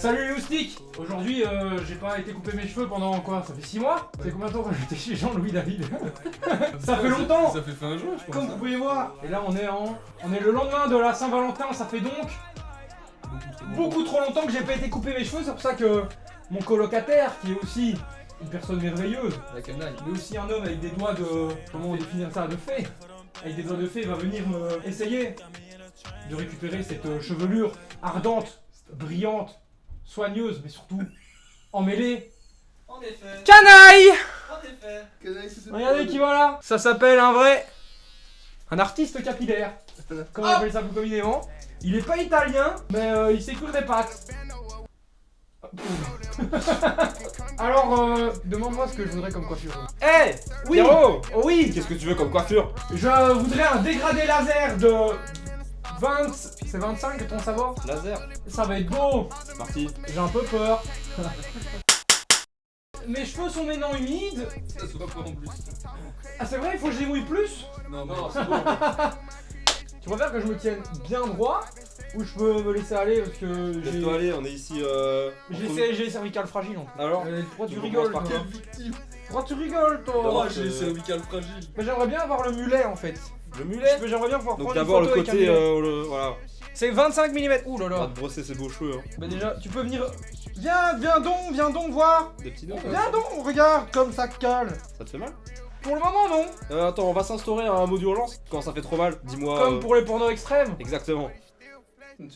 Salut les loustiques. Aujourd'hui j'ai pas été couper mes cheveux pendant quoi? Ça fait 6 mois? C'est combien de temps que j'étais chez Jean-Louis David? Ça fait longtemps. Ça fait fin juin je pense. Comme vous pouvez voir. Et là on est le lendemain de la Saint-Valentin. Ça fait donc beaucoup trop longtemps que j'ai pas été couper mes cheveux. C'est pour ça que mon colocataire, qui est aussi une personne merveilleuse, mais aussi un homme avec des doigts de... Comment définir ça? De fée. Avec des doigts de fée, va venir me essayer de récupérer cette chevelure ardente, brillante, soigneuse, mais surtout emmêlée. En effet. Canaille! En effet. Regardez qui voilà. Ça s'appelle un artiste capillaire. Comment on appelle ça plus communément. Il est pas italien, mais il sait coudre des pâtes. Alors, demande-moi ce que je voudrais comme coiffure. Eh Oui. Pierrot, Oh oui. qu'est-ce que tu veux comme coiffure? Je voudrais un dégradé laser de 20... C'est 25 ton savoir? Laser. Ça va être beau. C'est parti. J'ai un peu peur. Mes cheveux sont maintenant humides. Ça se voit pas en plus. Ah c'est vrai, il faut que je les mouille plus? Non, c'est bon. Tu préfères que je me tienne bien droit ou je peux me laisser aller parce que Laisse-toi aller, on est ici. j'ai les cervicales fragiles en fait. Alors Pourquoi tu on rigoles commence toi? par Quelle victime. Pourquoi tu rigoles toi? D'abord, Oh, j'ai les cervicales fragiles. Mais j'aimerais bien avoir le mulet en fait. Le mulet. J'aimerais bien pouvoir Donc prendre d'abord une le photo avec un côté, mulet. voilà. C'est 25 mm. Ouh là On va là. te brosser ses beaux cheveux. Hein. Bah déjà, tu peux venir. Viens donc voir. Des petits nœuds. Viens donc, regarde comme ça cale. Ça te fait mal? Pour le moment non. Attends, on va s'instaurer un mot d'urgence. Quand ça fait trop mal, dis-moi. Comme pour les pornos extrêmes. Exactement.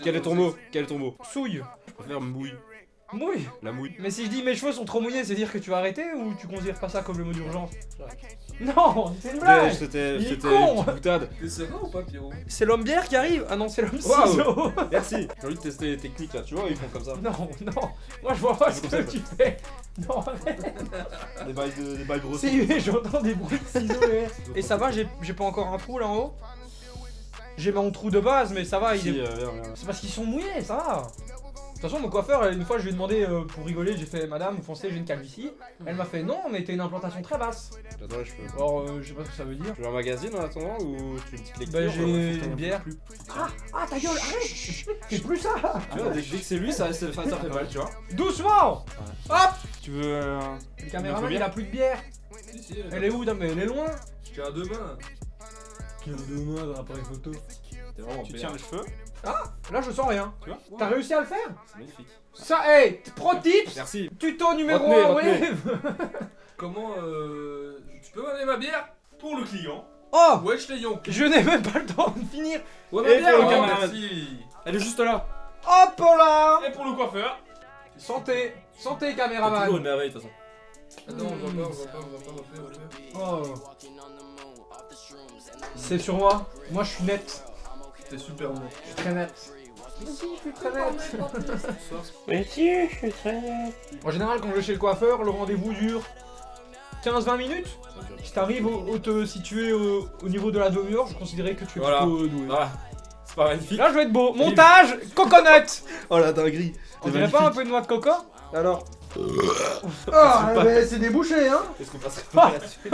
Quel est ton mot? Quel est ton mot? Souille. Je préfère mouille. Mouille. La mouille. Mais si je dis mes cheveux sont trop mouillés, c'est dire que tu vas arrêter ou tu considères pas ça comme le mot d'urgence? Non, c'est une blague. C'était Il est une con. petite boutade. T'es serein ou pas, Pierrot? C'est l'homme bière qui arrive. Ah non, c'est l'homme Waouh. ciseau. Merci. J'ai envie de tester les techniques là, tu vois, ils font comme ça. Non, moi je vois pas ce que tu fais. Non, arrête. Des bails grosses. C'est j'entends des bruits de ciseaux. Et ça va, j'ai pas encore un trou là en haut. J'ai mon trou de base, mais ça va, il est... C'est parce qu'ils sont mouillés, ça va. De toute façon, mon coiffeur, une fois je lui ai demandé pour rigoler, j'ai fait madame, vous pensez j'ai une calvitie? Elle m'a fait non, mais t'as une implantation très basse. J'adore les cheveux. Alors, je sais pas ce que ça veut dire. Tu veux un magazine en attendant ou tu veux une petite lecture? Bah, j'ai Faut une bière. plus. Ah, ta gueule, arrête. C'est plus ça. Tu vois, dès que c'est lui, ça fait mal, tu vois. Doucement. Hop. Tu veux Le caméraman, bière il a plus de bière. Si, Elle est où? Non, mais elle est loin. Je tiens à deux mains. Quel dommage dans l'appareil photo. T'es vraiment tu tiens les cheveux? Là, je sens rien. Tu vois? T'as réussi à le faire? C'est magnifique. Ça, hey, pro tips. Merci. Tuto numéro Retenez, 1, retenez. Comment tu peux m'amener ma bière? Pour le client. Oh. Wesh les yonkés. Je n'ai même pas le temps de finir. Ouais, Et ma bière, pour le oh, camarade. merci. Elle est juste là. Hop là. Et pour le coiffeur. Santé, santé C'est toujours caméraman. une merveille de toute façon. Attends, on va pas. Oh. C'est sur moi. Moi, je suis net. T'es super bon. Je suis très net. Mais si, je suis très net. Mais si, je suis très net. En général, quand je vais chez le coiffeur, le rendez-vous dure 15-20 minutes. Si t'arrives si tu es au niveau de la demi-heure, je considérais que tu es Voilà. plutôt doué. Voilà. C'est pas magnifique. Là, je vais être beau. Montage, coconut. Oh la dinguerie. On dirait pas un peu de noix de coco? Alors, Ah, mais c'est débouché, hein. est-ce qu'on passerait pas là-dessus?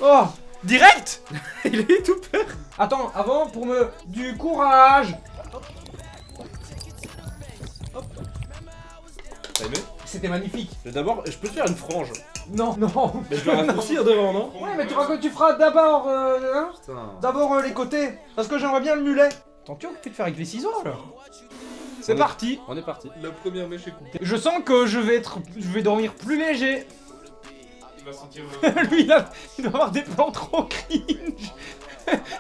Oh, direct. Il est tout peur. Attends, avant, pour me... Du courage. T'as aimé? C'était magnifique. Mais d'abord, je peux te faire une frange. Non. Mais je vais raccourcir devant, non? Ouais, mais tu feras d'abord hein, Putain. d'abord les côtés. Parce que j'aimerais bien le mulet. Attends, tu occupé de faire avec les ciseaux, là. C'est On est- parti. On est parti. La première mèche est coupée. Je sens que je vais dormir plus léger. Il va sentir. Lui, il doit avoir des plans trop cringe.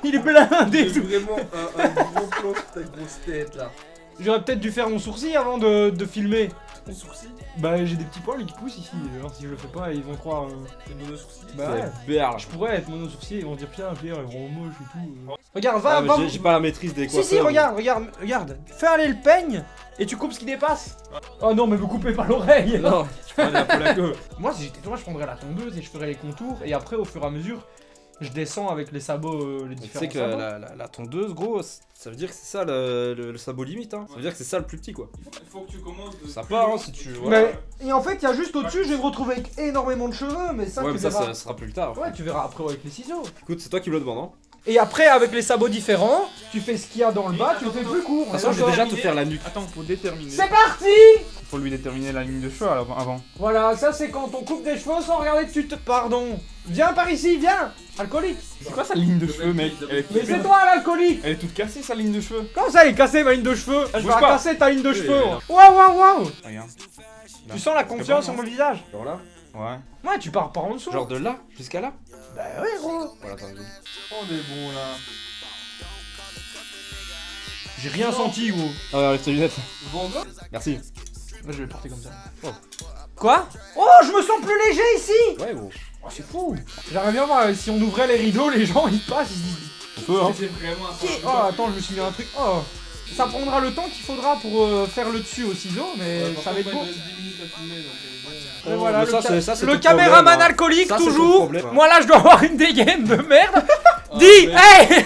Il est blindé. C'est vraiment un gros plan sur ta grosse tête là. J'aurais peut-être dû faire mon sourcil avant de filmer. Ton sourcil? Bah, j'ai des petits poils qui poussent ici. Alors, si je le fais pas, ils vont croire. T'es mono sourcil? Bah ouais. Berle. Je pourrais être mono sourcil, ils vont dire putain, Pierre, il est vraiment moche et tout. Regarde, va, Ah, va. mais j'ai pas la maîtrise des Si, coiffeurs. si, regarde. Fais aller le peigne et tu coupes ce qui dépasse. Oh non, mais vous coupez pas l'oreille. Non, je prends un peu la queue. Moi, si j'étais toi, je prendrais la tondeuse et je ferais les contours. Et après, au fur et à mesure, je descends avec les sabots, les Tu différents sais que sabots. la tondeuse, gros, ça veut dire que c'est ça le sabot limite. Hein. Ça veut dire que c'est ça le plus petit, quoi. Il faut que tu commences de. Ça plus part, haut. hein, si tu. Mais, et en fait, il y a juste au-dessus, je vais me retrouver avec énormément de cheveux, mais ça, Ouais, tu mais ça, verras. ça sera plus tard. Ouais, tu verras après avec les ciseaux. Écoute, c'est toi qui me le demande, hein. Et après, avec les sabots différents, tu fais ce qu'il y a dans le bas, tu le fais plus court. De toute façon, je vais déjà te faire la nuque. Attends, faut déterminer. C'est parti. Faut lui déterminer la ligne de cheveux avant. Voilà, ça c'est quand on coupe des cheveux sans regarder dessus. Pardon. Viens par ici, viens. Alcoolique. C'est quoi sa ligne de cheveux, mec? Mais c'est toi l'alcoolique. Elle est toute cassée, sa ligne de cheveux. Comment ça elle est cassée ma ligne de cheveux? Je vais Bouge la pas. casser ta ligne de cheveux. Waouh waouh waouh. Regarde. Tu sens la confiance sur mon visage? Genre là. Ouais. Ouais, tu pars par en dessous. Genre de là jusqu'à là. Bah ouais gros. Voilà, t'as raison. On est bon là. J'ai rien senti gros. Ah ouais, enlève tes lunettes. Van Gogh. Merci. Moi je vais le porter comme ça. Oh. Quoi? Oh je me sens plus léger ici. Ouais, gros. Oh c'est fou. J'aimerais bien voir si on ouvrait les rideaux, les gens ils passent, ils se disent. On peut, hein. C'est vraiment un Oh attends, je me suis dit un truc. Oh. Ça prendra le temps qu'il faudra pour faire le dessus au ciseau, mais ça va être beau. 10 minutes à filmer donc. Et voilà, mais le, ça, ca- c'est- ça, c'est le ton caméraman problème, hein. alcoolique Ça, c'est ton toujours. problème, hein. Moi là je dois avoir une dégaine de merde. Ah, Dis, mais- hey.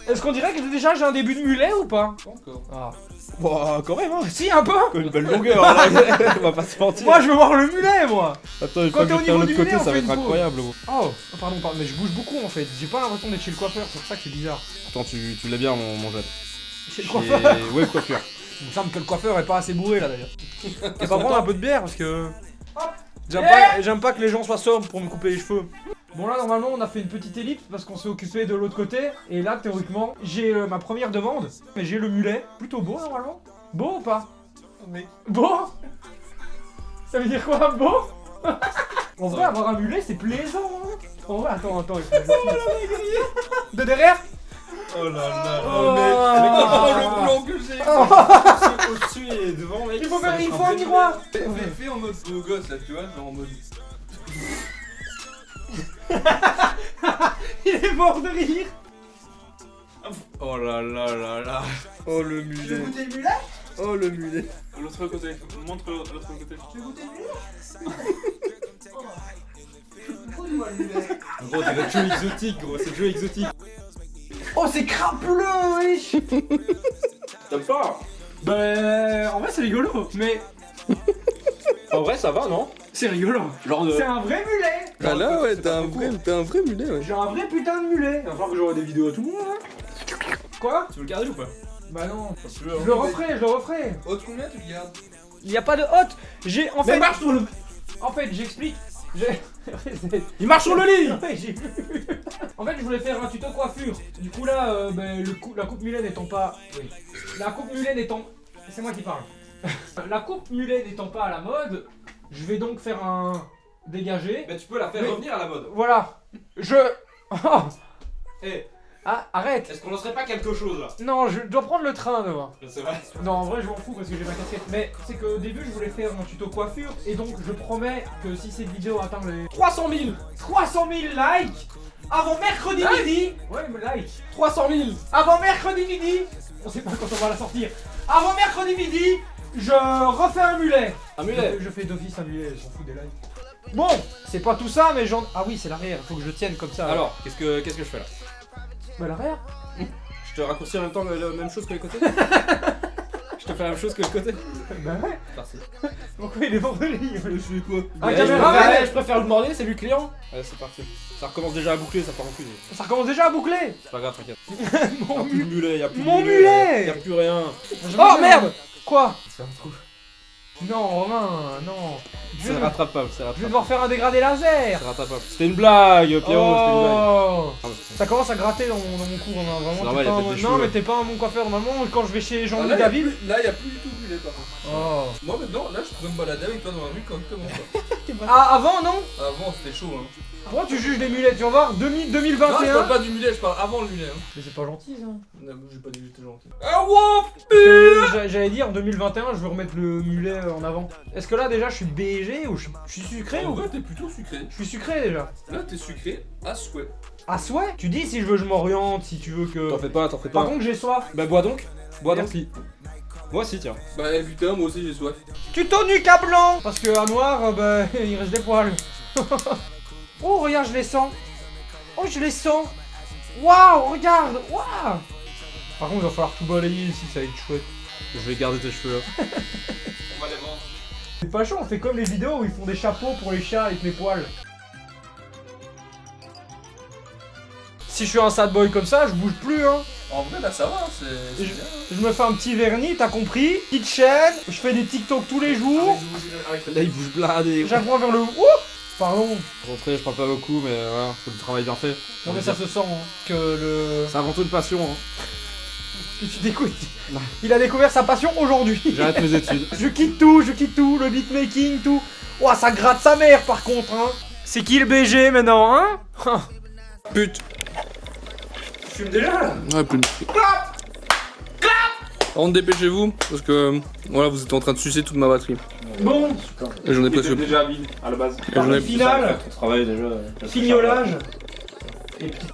Est-ce qu'on dirait que déjà j'ai un début de mulet ou pas? Pas encore. Ah. Bon, quand même, hein. Si un peu. Une belle longueur, là. On va pas se mentir. Moi je veux voir le mulet moi. Attends, une quand fois que t'es au je vais faire niveau l'autre du côté, mulet, on ça va fait être une pause. incroyable, gros. Oh pardon, mais je bouge beaucoup en fait. J'ai pas l'impression d'être chez le coiffeur, c'est pour ça que c'est bizarre. Attends, tu l'as bien, mon jeune. Chez le Chez coiffeur. Web Coiffure. Il me semble que le coiffeur est pas assez bourré là d'ailleurs. On va prendre un peu de bière parce que j'aime pas que les gens soient sobres pour me couper les cheveux. Bon là normalement on a fait une petite ellipse parce qu'on s'est occupé de l'autre côté et là théoriquement j'ai ma première demande mais j'ai le mulet plutôt beau normalement. Beau ou pas? Beau? Ça veut dire quoi beau? En vrai avoir un mulet c'est plaisant hein. En vrai attends de derrière? Oh là là. Oh, Oh le plan que j'ai. Au-dessus et devant, mec. il faut un miroir. Fais en mode beau gosse là, tu vois, genre en mode. Il est mort de rire. Oh là là là là. Oh le mulet. goûter le mulet? Oh le mulet. L'autre côté, montre l'autre côté. Tu veux goûter le mulet? Gros, t'as le jeu exotique, gros. C'est le jeu exotique. Oh c'est crapuleux wesh. T'aimes pas? Bah en vrai c'est rigolo, mais En vrai, ça va, non? c'est rigolo. Genre C'est un vrai mulet. Ah là ouais, t'as un vrai mulet ouais. J'ai un vrai putain de mulet. Il va falloir que j'aurai des vidéos à tout le monde. Hein. Quoi? Tu veux le garder ou pas? Bah non. Je Je le referai. Haute combien tu le gardes? Il y a pas de hôte. J'ai en fait. Mais marche sur le. En fait j'explique. Il marche sur le lit! Ouais, j'ai vu. En fait, je voulais faire un tuto coiffure. Du coup, là, la coupe mulet n'étant pas. Oui. La coupe mulet n'étant. C'est moi qui parle. La coupe mulet n'étant pas à la mode, je vais donc faire un dégagé. Mais tu peux la faire Mais- revenir à la mode. Voilà. Je. Oh. Eh, Ah, arrête. est-ce qu'on lancerait pas quelque chose là? Non, je dois prendre le train demain. C'est vrai. Non, en vrai, je m'en fous parce que j'ai ma casquette. Mais c'est qu'au début, je voulais faire un tuto coiffure. Et donc, je promets que si cette vidéo atteint les 300 000! 300 000 likes avant mercredi midi. Ouais, mais like. 300 000! Avant mercredi midi. On sait pas quand on va la sortir. Avant mercredi midi, je refais un mulet. Un mulet! Je fais d'office un mulet, je m'en fous des likes. Bon, c'est pas tout ça, mais j'en. Ah oui, c'est l'arrière, faut que je tienne comme ça. Alors, qu'est-ce que je fais là? Bah l'arrière. Je te raccourcis en même temps la même chose que les côtés? Je te fais la même chose que le côté? Bah ouais. Merci. Pourquoi il est mort de rire? Je fais quoi? Un caméraman. Je préfère le demander, c'est lui le client. Allez, c'est parti. Ça recommence déjà à boucler, ça part en couille. Ça recommence déjà à boucler. C'est pas grave, t'inquiète. Mon Y'a plus de mulet, y'a plus de Mon mulet, mulet. Y'a plus rien. Oh merde. Quoi? Non, Romain, non. C'est rattrapable, c'est Je vais rattrapable. devoir faire un dégradé laser. C'est rattrapable. C'était une blague, Pierrot, c'était une blague. Oh. Ah, ouais. Ça commence à gratter dans mon cou, Romain. Vraiment, normal, t'es il y a pas peut-être des non, cheveux, mais là. t'es pas un bon coiffeur. Normalement, quand je vais chez Ah, Jean-Louis là, David. là, y a plus du tout de mulet par contre. Oh. Moi maintenant, là, je pourrais me balader avec toi dans la rue correctement quoi. Ah, avant, non? Avant, c'était chaud hein. Pourquoi tu juges les mulets? Tu vas voir, Non, je 2021. parle pas du mulet, je parle avant le mulet hein. Mais c'est pas gentil, ça. Non, j'ai pas dit que j'étais gentil. Ah wow. J'allais dire, 2021, je veux remettre le mulet en avant. Est-ce que là, déjà, je suis BG ou je suis sucré En ou. vrai, t'es plutôt sucré. Je suis sucré déjà. Là, t'es sucré à souhait. Ah, souhait? Tu dis si je veux, je m'oriente, si tu veux que. T'en fais pas, t'en fais Par pas. contre, j'ai soif. Bah, bois donc. Bois donc. Merci. Moi aussi, tiens. Bah putain, moi aussi j'ai soif. Tuto nuque à blanc. Parce que à noir, bah, il reste des poils. Oh, regarde, je les sens. Oh, je les sens. Waouh, regarde. Waouh. Par contre, il va falloir tout balayer ici, ça va être chouette. Je vais garder tes cheveux là. On va les vendre. C'est pas chaud, on fait comme les vidéos où ils font des chapeaux pour les chats avec les poils. Si je suis un sad boy comme ça, je bouge plus, hein. En vrai, là, ça va, c'est Je- bien. Je me fais un petit vernis, t'as compris? Petite chaîne, je fais des TikTok tous les jours. Là, il bouge blindé. J'apprends vers le... Ouh pardon. Rentré, je parle pas beaucoup, mais voilà, faut le travail bien fait. Non mais ça se sent, hein, que le... C'est avant tout une passion. Hein. Que tu découvres. Il a découvert sa passion aujourd'hui. J'arrête mes études. Je quitte tout, le beatmaking, tout. Ouah, ça gratte sa mère par contre, hein. C'est qui le BG maintenant, hein? Pute. Tu fumes déjà là? Ouais, plus. Par contre, dépêchez-vous, parce que voilà, vous êtes en train de sucer toute ma batterie. Bon, Et j'en ai presque C'était plus. déjà vide à la base. Et j'en ai- finale, On travaille déjà. fignolage. Et petite